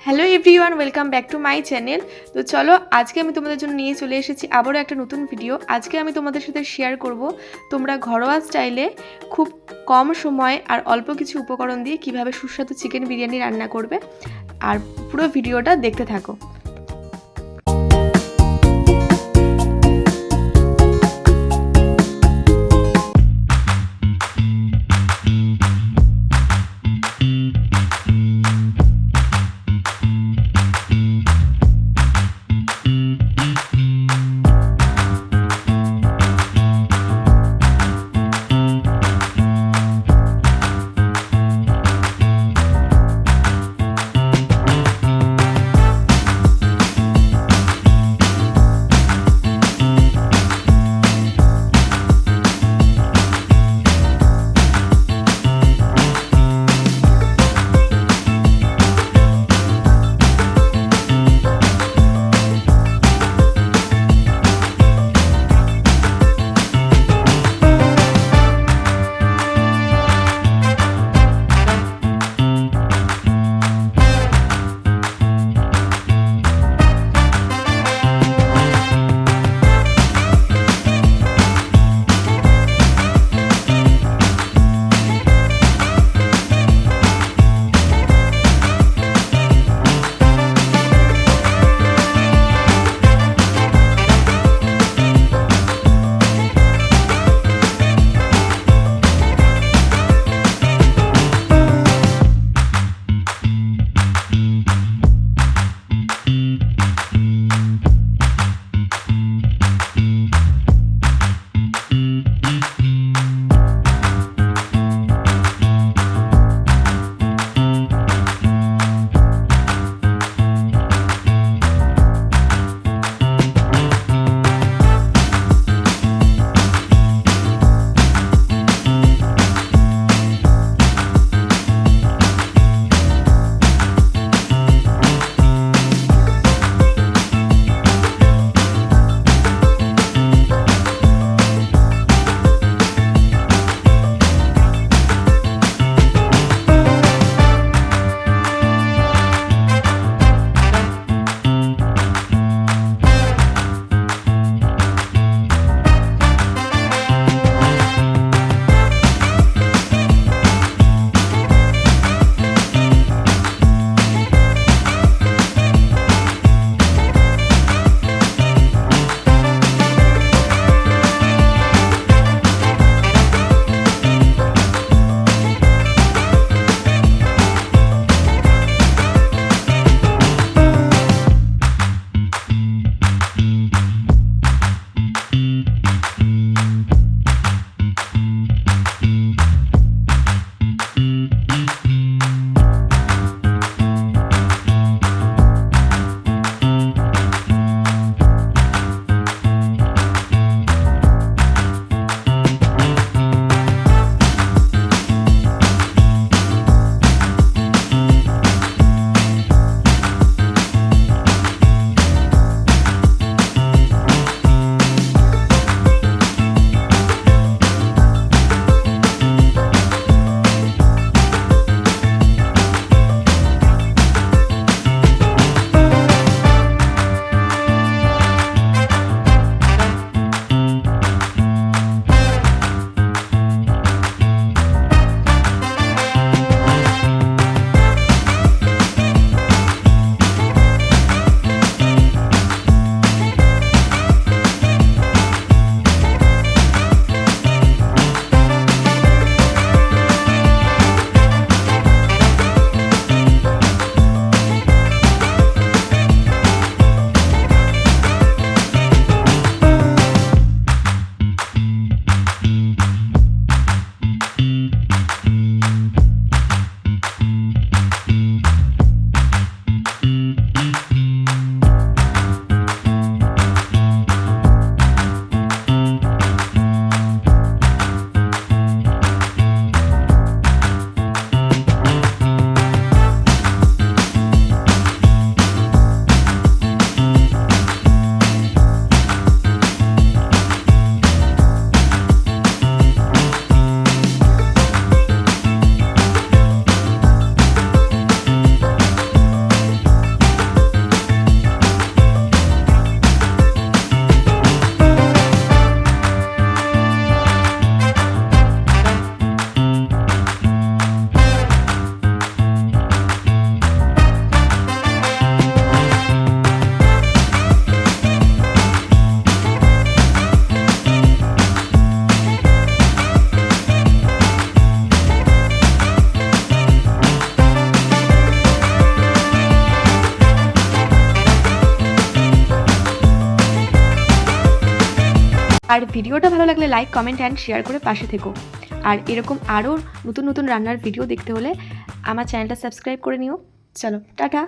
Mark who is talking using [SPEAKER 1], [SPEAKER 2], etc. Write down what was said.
[SPEAKER 1] Hello everyone, welcome back to my channel. তো চলো, আজকে আমি তোমাদের জন্য নিয়ে চলে এসেছি আবারও একটা নতুন ভিডিও। আজকে আমি তোমাদের সাথে শেয়ার করব তোমরা ঘরোয়া স্টাইলে খুব কম সময় আর অল্প কিছু উপকরণ দিয়ে কিভাবে সুস্বাদু চিকেন বিরিয়ানি রান্না করবে। আর পুরো ভিডিওটা দেখতে থাকো। আর ভিডিওটা ভালো লাগলে লাইক, কমেন্ট অ্যান্ড শেয়ার করে পাশে থেকো। আর এরকম আরও নতুন নতুন রান্নার ভিডিও দেখতে হলে আমার চ্যানেলটা সাবস্ক্রাইব করে নিও। চলো টাটা।